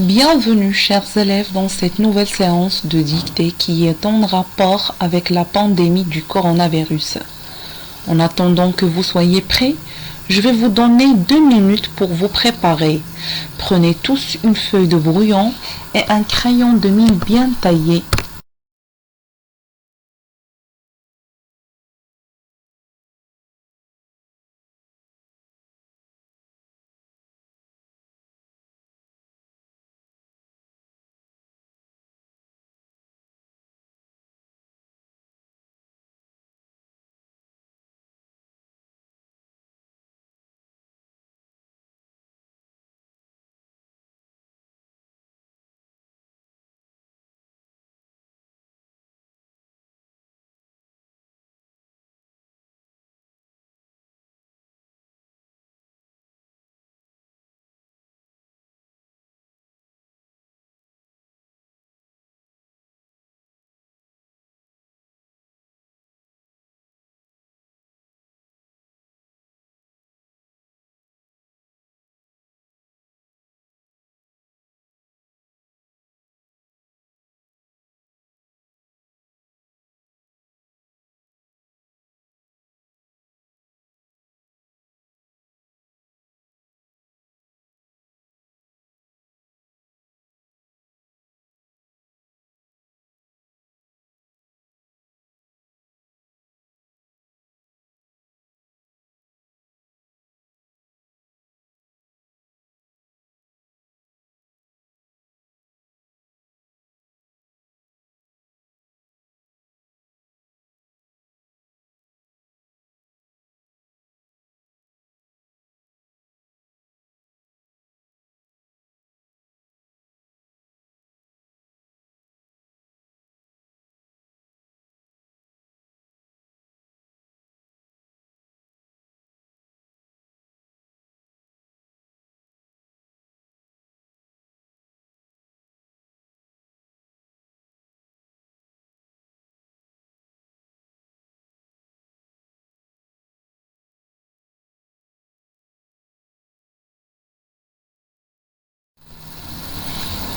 Bienvenue chers élèves dans cette nouvelle séance de dictée qui est en rapport avec la pandémie du coronavirus. En attendant que vous soyez prêts, je vais vous donner 2 minutes pour vous préparer. Prenez tous une feuille de brouillon et un crayon de mine bien taillé.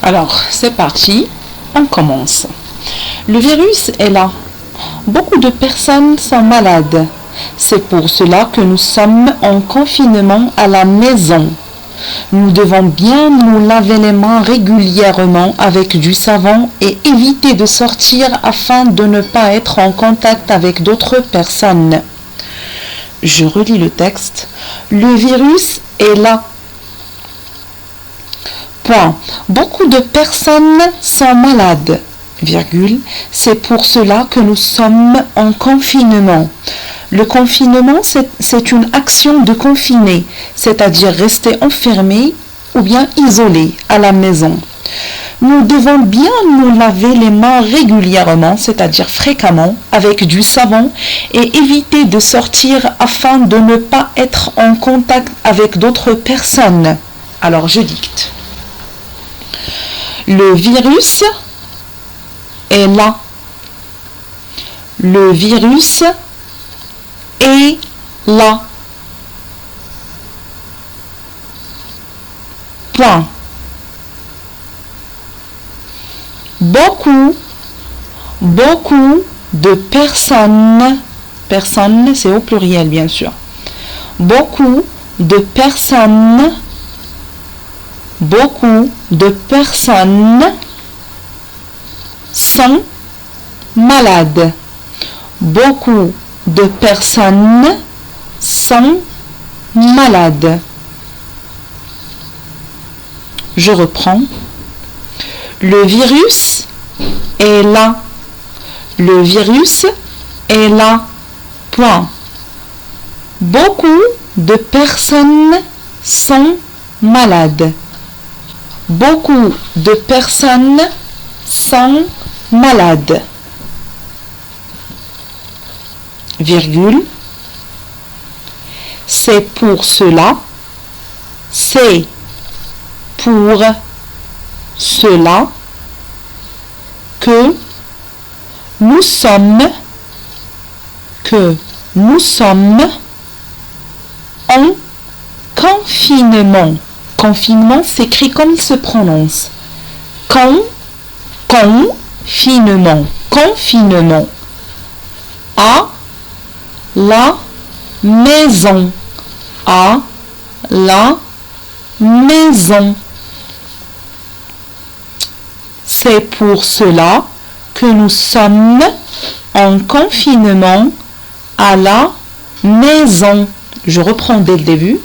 Alors, c'est parti, on commence. Le virus est là. Beaucoup de personnes sont malades. C'est pour cela que nous sommes en confinement à la maison. Nous devons bien nous laver les mains régulièrement avec du savon et éviter de sortir afin de ne pas être en contact avec d'autres personnes. Je relis le texte. Le virus est là. Point. Beaucoup de personnes sont malades, virgule. C'est pour cela que nous sommes en confinement. Le confinement, c'est une action de confiner, c'est-à-dire rester enfermé ou bien isolé à la maison. Nous devons bien nous laver les mains régulièrement, c'est-à-dire fréquemment, avec du savon et éviter de sortir afin de ne pas être en contact avec d'autres personnes. Alors, je dicte. Le virus est là. Le virus est là. Point. Beaucoup de personnes, personnes c'est au pluriel bien sûr, beaucoup de personnes sont malades. Beaucoup de personnes sont malades. Je reprends. Le virus est là. Le virus est là. Point. Beaucoup de personnes sont malades. Beaucoup de personnes sont malades. Virgule. C'est pour cela. C'est pour cela que nous sommes en confinement. confinement s'écrit comme il se prononce. Confinement. Confinement. À la maison. À la maison. C'est pour cela que nous sommes en confinement à la maison. Je reprends dès le début.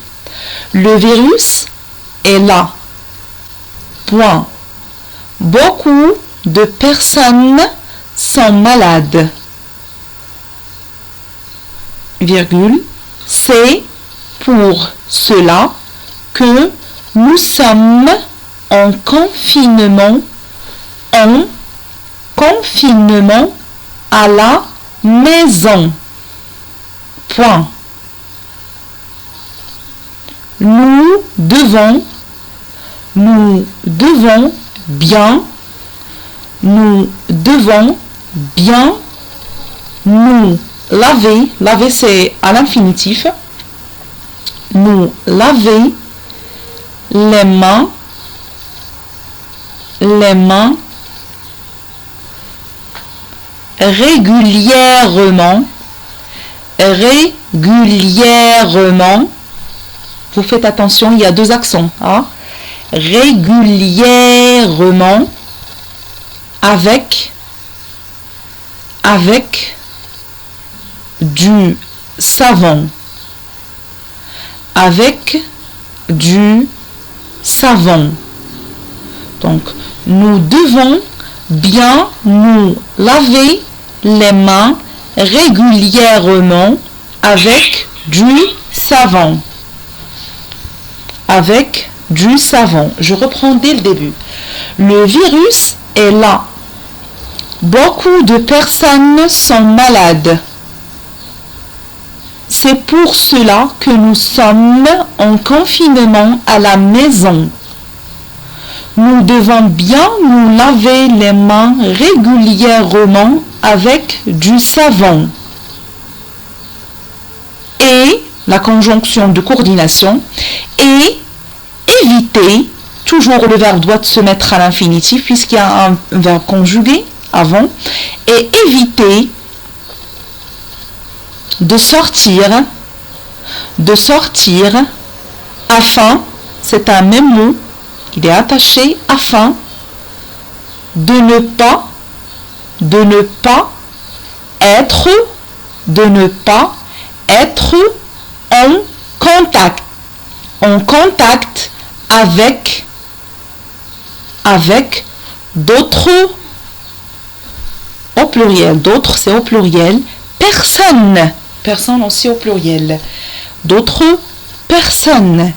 Le virus est là. Point. Beaucoup de personnes sont malades. Virgule. C'est pour cela que nous sommes en confinement à la maison. Point. Nous devons bien nous laver. Laver, c'est à l'infinitif. Nous laver les mains régulièrement. Vous faites attention, il y a deux accents. Hein? Régulièrement avec du savon. Avec du savon. Donc, nous devons bien nous laver les mains régulièrement avec du savon. Avec du savon. Je reprends dès le début. Le virus est là. Beaucoup de personnes sont malades. C'est pour cela que nous sommes en confinement à la maison. Nous devons bien nous laver les mains régulièrement avec du savon. Et la conjonction de coordination et éviter, toujours le verbe doit se mettre à l'infinitif puisqu'il y a un verbe conjugué avant, et éviter de sortir afin, c'est un même mot, il est attaché afin de ne pas être en contact avec d'autres, au pluriel, d'autres c'est au pluriel, personnes aussi au pluriel, d'autres personnes,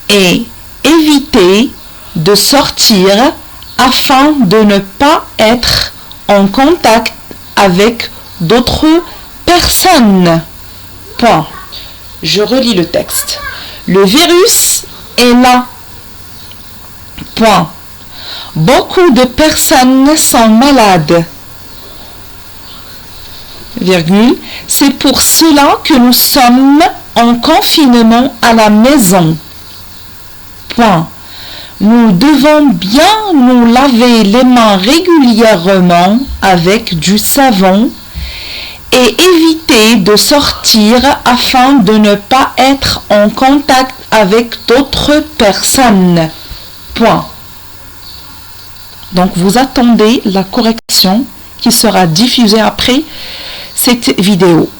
et éviter de sortir afin de ne pas être en contact avec d'autres personnes. Point. Je relis le texte. Le virus est là. Point. Beaucoup de personnes sont malades. Virgule. C'est pour cela que nous sommes en confinement à la maison. Point. Nous devons bien nous laver les mains régulièrement avec du savon et éviter de sortir afin de ne pas être en contact avec d'autres personnes. Point. Donc vous attendez la correction qui sera diffusée après cette vidéo.